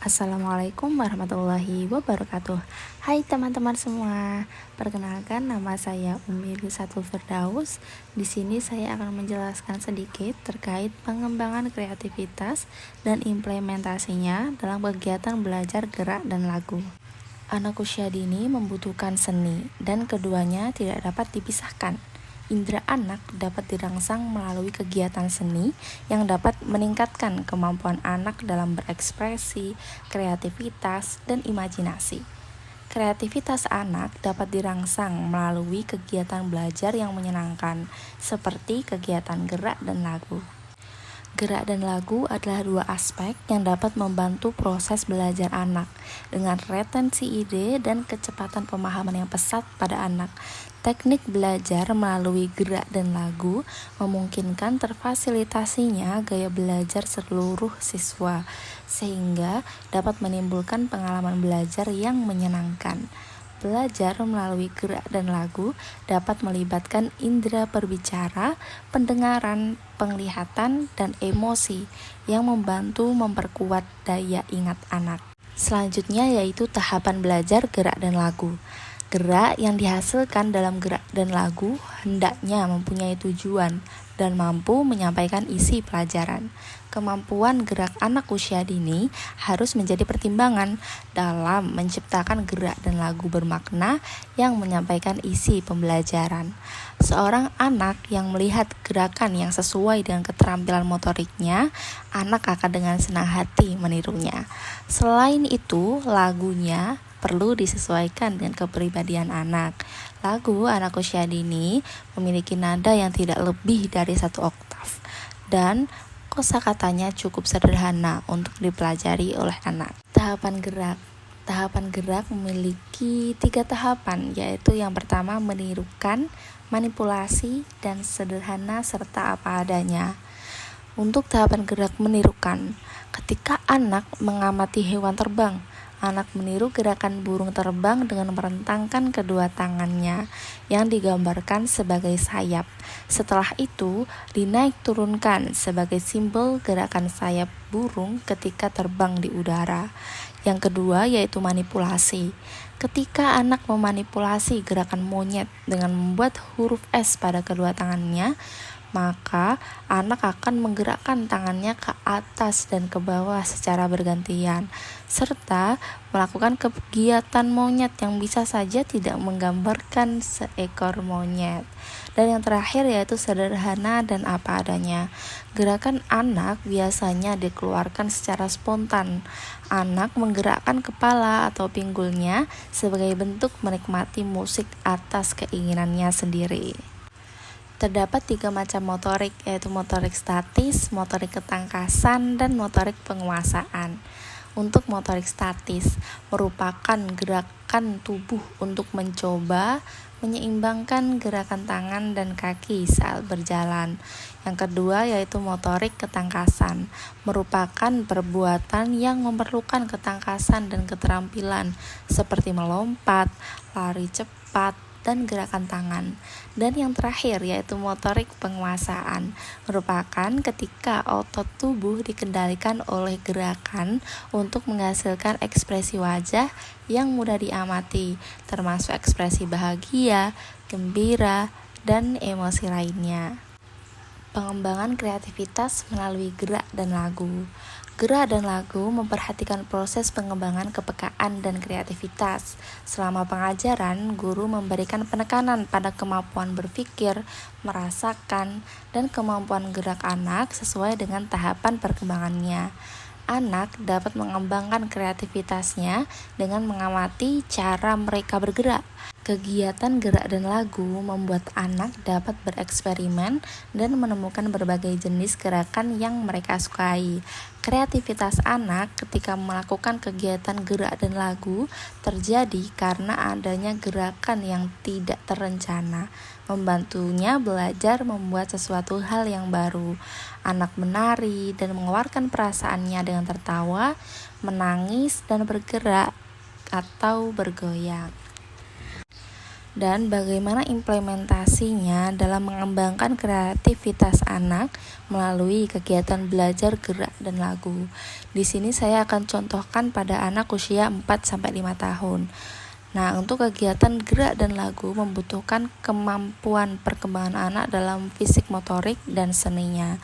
Assalamualaikum warahmatullahi wabarakatuh. Hai teman-teman semua. Perkenalkan, nama saya Umi Lisatul Firdaus. Di sini saya akan menjelaskan sedikit terkait pengembangan kreativitas dan implementasinya dalam kegiatan belajar gerak dan lagu. Anak usia dini membutuhkan seni dan keduanya tidak dapat dipisahkan. Indera anak dapat dirangsang melalui kegiatan seni yang dapat meningkatkan kemampuan anak dalam berekspresi, kreativitas, dan imajinasi. Kreativitas anak dapat dirangsang melalui kegiatan belajar yang menyenangkan, seperti kegiatan gerak dan lagu. Gerak dan lagu adalah dua aspek yang dapat membantu proses belajar anak dengan retensi ide dan kecepatan pemahaman yang pesat pada anak. Teknik belajar melalui gerak dan lagu memungkinkan terfasilitasinya gaya belajar seluruh siswa, sehingga dapat menimbulkan pengalaman belajar yang menyenangkan. Belajar melalui gerak dan lagu dapat melibatkan indera berbicara, pendengaran, penglihatan, dan emosi yang membantu memperkuat daya ingat anak. Selanjutnya yaitu tahapan belajar gerak dan lagu. Gerak yang dihasilkan dalam gerak dan lagu hendaknya mempunyai tujuan dan mampu menyampaikan isi pelajaran. Kemampuan gerak anak usia dini harus menjadi pertimbangan dalam menciptakan gerak dan lagu bermakna yang menyampaikan isi pembelajaran. Seorang anak yang melihat gerakan yang sesuai dengan keterampilan motoriknya, anak akan dengan senang hati menirunya. Selain itu, lagunya perlu disesuaikan dengan kepribadian anak. Lagu anak usia dini memiliki nada yang tidak lebih dari 1 oktav dan kosakatanya cukup sederhana untuk dipelajari oleh anak. Tahapan gerak memiliki 3 tahapan, yaitu yang pertama menirukan, manipulasi, dan sederhana serta apa adanya. Untuk tahapan gerak menirukan, ketika anak mengamati hewan terbang, anak meniru gerakan burung terbang dengan merentangkan kedua tangannya yang digambarkan sebagai sayap. Setelah itu, dinaik turunkan sebagai simbol gerakan sayap burung ketika terbang di udara. Yang kedua yaitu manipulasi. Ketika anak memanipulasi gerakan monyet dengan membuat huruf S pada kedua tangannya, maka anak akan menggerakkan tangannya ke atas dan ke bawah secara bergantian, serta melakukan kegiatan monyet yang bisa saja tidak menggambarkan seekor monyet. Dan yang terakhir yaitu sederhana dan apa adanya. Gerakan anak biasanya dikeluarkan secara spontan. Anak menggerakkan kepala atau pinggulnya sebagai bentuk menikmati musik atas keinginannya sendiri. Terdapat 3 macam motorik, yaitu motorik statis, motorik ketangkasan, dan motorik penguasaan. Untuk motorik statis, merupakan gerakan tubuh untuk mencoba menyeimbangkan gerakan tangan dan kaki saat berjalan. Yang kedua yaitu motorik ketangkasan, merupakan perbuatan yang memerlukan ketangkasan dan keterampilan seperti melompat, lari cepat, dan gerakan tangan. Dan yang terakhir yaitu motorik penguasaan, merupakan ketika otot tubuh dikendalikan oleh gerakan untuk menghasilkan ekspresi wajah yang mudah diamati, termasuk ekspresi bahagia, gembira, dan emosi lainnya. Pengembangan kreativitas melalui gerak dan lagu. Gerak dan lagu memperhatikan proses pengembangan kepekaan dan kreativitas. Selama pengajaran, guru memberikan penekanan pada kemampuan berpikir, merasakan, dan kemampuan gerak anak sesuai dengan tahapan perkembangannya. Anak dapat mengembangkan kreativitasnya dengan mengamati cara mereka bergerak. Kegiatan gerak dan lagu membuat anak dapat bereksperimen dan menemukan berbagai jenis gerakan yang mereka sukai. Kreativitas anak ketika melakukan kegiatan gerak dan lagu terjadi karena adanya gerakan yang tidak terencana, membantunya belajar membuat sesuatu hal yang baru. Anak menari dan mengeluarkan perasaannya dengan tertawa, menangis, dan bergerak atau bergoyang. dan bagaimana implementasinya dalam mengembangkan kreativitas anak melalui kegiatan belajar gerak dan lagu. Di sini saya akan contohkan pada anak usia 4-5 tahun. Nah, untuk kegiatan gerak dan lagu membutuhkan kemampuan perkembangan anak dalam fisik motorik dan seninya.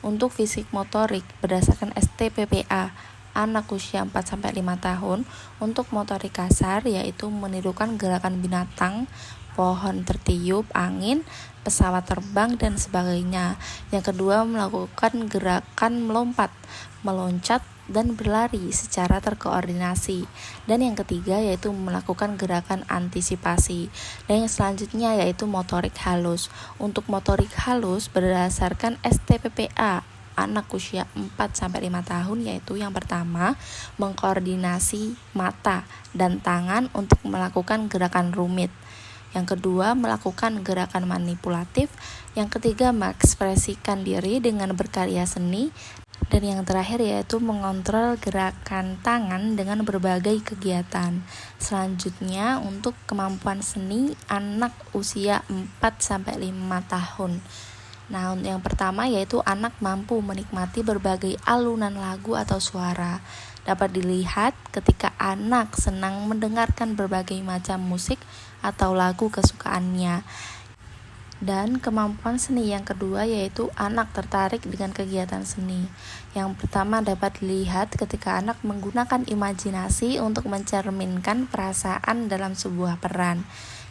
Untuk fisik motorik berdasarkan STPPA anak usia 4-5 tahun, untuk motorik kasar yaitu menirukan gerakan binatang, pohon tertiup, angin, pesawat terbang, dan sebagainya. Yang kedua, melakukan gerakan melompat, meloncat, dan berlari secara terkoordinasi. Dan yang ketiga yaitu melakukan gerakan antisipasi. Dan yang selanjutnya yaitu motorik halus. Untuk motorik halus berdasarkan STPPA anak usia 4-5 tahun yaitu yang pertama, mengkoordinasi mata dan tangan untuk melakukan gerakan rumit. Yang kedua, melakukan gerakan manipulatif. Yang ketiga, mengekspresikan diri dengan berkarya seni. Dan yang terakhir yaitu mengontrol gerakan tangan dengan berbagai kegiatan. Selanjutnya, untuk kemampuan seni anak usia 4-5 tahun. Nah, yang pertama yaitu anak mampu menikmati berbagai alunan lagu atau suara. Dapat dilihat ketika anak senang mendengarkan berbagai macam musik atau lagu kesukaannya. Dan kemampuan seni yang kedua yaitu anak tertarik dengan kegiatan seni. Yang pertama dapat dilihat ketika anak menggunakan imajinasi untuk mencerminkan perasaan dalam sebuah peran.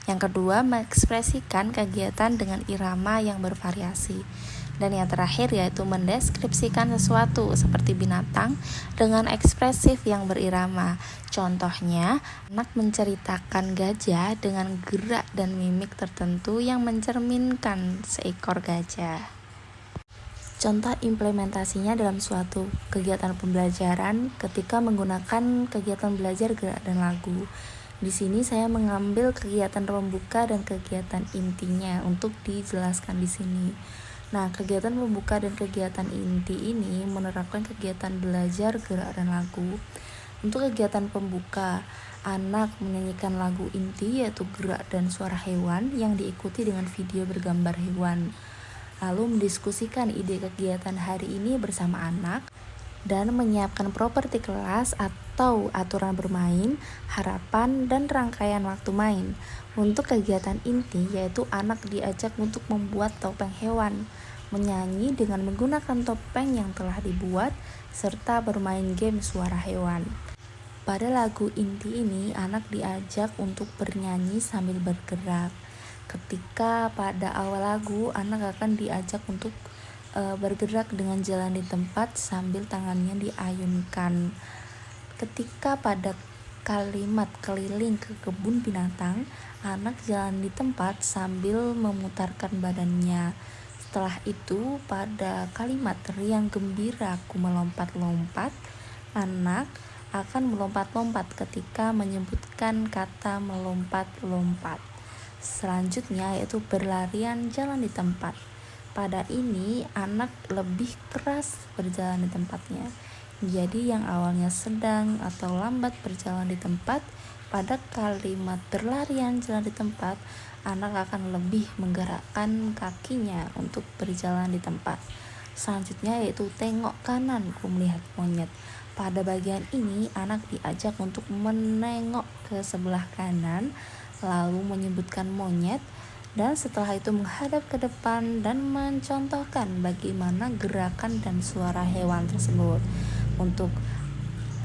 Yang kedua, mengekspresikan kegiatan dengan irama yang bervariasi. Dan yang terakhir yaitu mendeskripsikan sesuatu seperti binatang dengan ekspresif yang berirama. Contohnya, anak menceritakan gajah dengan gerak dan mimik tertentu yang mencerminkan seekor gajah. Contoh implementasinya dalam suatu kegiatan pembelajaran ketika menggunakan kegiatan belajar gerak dan lagu. Di sini saya mengambil kegiatan pembuka dan kegiatan intinya untuk dijelaskan di sini. Nah, kegiatan pembuka dan kegiatan inti ini menerapkan kegiatan belajar gerak dan lagu. Untuk kegiatan pembuka, anak menyanyikan lagu inti yaitu gerak dan suara hewan yang diikuti dengan video bergambar hewan. Lalu mendiskusikan ide kegiatan hari ini bersama anak dan menyiapkan properti kelas atau aturan bermain, harapan, dan rangkaian waktu main. Untuk kegiatan inti yaitu anak diajak untuk membuat topeng hewan, menyanyi dengan menggunakan topeng yang telah dibuat, serta bermain game suara hewan. Pada lagu inti ini, anak diajak untuk bernyanyi sambil bergerak. Ketika pada awal lagu, anak akan diajak untuk bergerak dengan jalan di tempat sambil tangannya diayunkan. Ketika pada kalimat keliling ke kebun binatang, anak jalan di tempat sambil memutarkan badannya. Setelah itu, pada kalimat riang gembira aku melompat-lompat, anak akan melompat-lompat ketika menyebutkan kata melompat-lompat. Selanjutnya yaitu berlarian jalan di tempat. Pada ini anak lebih keras berjalan di tempatnya. Jadi yang awalnya sedang atau lambat berjalan di tempat, pada kalimat berlarian jalan di tempat, anak akan lebih menggerakkan kakinya untuk berjalan di tempat. Selanjutnya yaitu tengok kanan ku melihat monyet. Pada bagian ini anak diajak untuk menengok ke sebelah kanan, lalu menyebutkan monyet, dan setelah itu menghadap ke depan dan mencontohkan bagaimana gerakan dan suara hewan tersebut. Untuk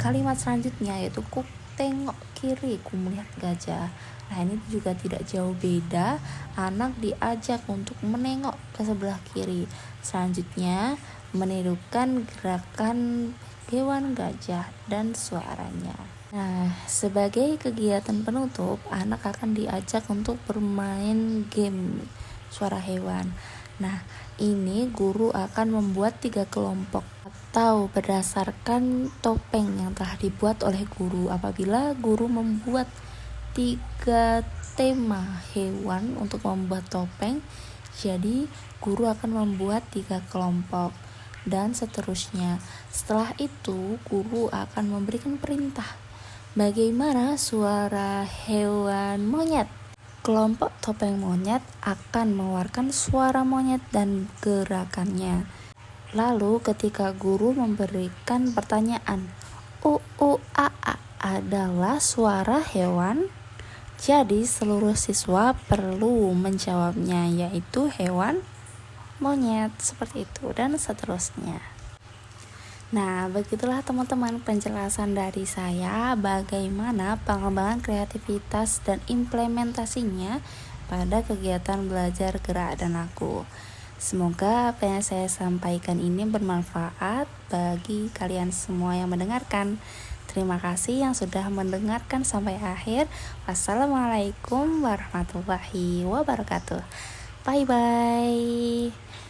kalimat selanjutnya yaitu ku tengok kiri ku melihat gajah. Nah, ini juga tidak jauh beda, anak diajak untuk menengok ke sebelah kiri. Selanjutnya menirukan gerakan hewan gajah dan suaranya. Nah, sebagai kegiatan penutup, anak akan diajak untuk bermain game suara hewan. Nah, ini guru akan membuat 3 kelompok atau berdasarkan topeng yang telah dibuat oleh guru. Apabila guru membuat 3 tema hewan untuk membuat topeng, jadi guru akan membuat 3 kelompok dan seterusnya. Setelah itu, guru akan memberikan perintah. Bagaimana suara hewan monyet? Kelompok topeng monyet akan mengeluarkan suara monyet dan gerakannya. Lalu ketika guru memberikan pertanyaan, a adalah suara hewan? Jadi seluruh siswa perlu menjawabnya, yaitu hewan monyet, seperti itu, dan seterusnya. Nah, begitulah teman-teman penjelasan dari saya bagaimana pengembangan kreativitas dan implementasinya pada kegiatan belajar gerak dan aku. Semoga apa yang saya sampaikan ini bermanfaat bagi kalian semua yang mendengarkan. Terima kasih yang sudah mendengarkan sampai akhir. Wassalamualaikum warahmatullahi wabarakatuh. Bye bye.